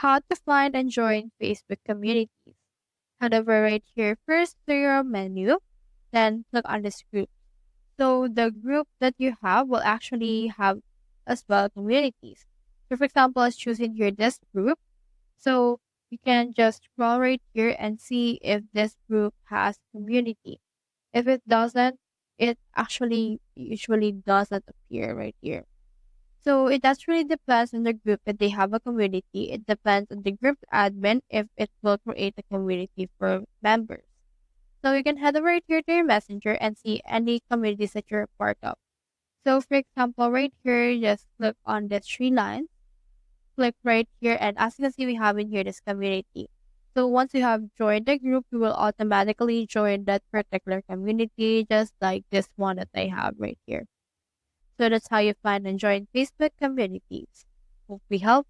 how to find and join Facebook communities. Head over right here first to your menu, then click on this group. So the group that you have will actually have as well communities. So for example, let's choose in here this group. So you can just scroll right here and see if this group has community. If it doesn't, it actually usually doesn't appear right here. So it actually depends on the group if they have a community. It depends on the group admin if it will create a community for members. So you can head over here to your messenger and see any communities that you're a part of. So for example, right here, just click on the three lines, click right here, and as you can see, we have in here this community. So once you have joined the group, you will automatically join that particular community, just like this one that I have right here. So that's how you find and join Facebook communities. Hope we help.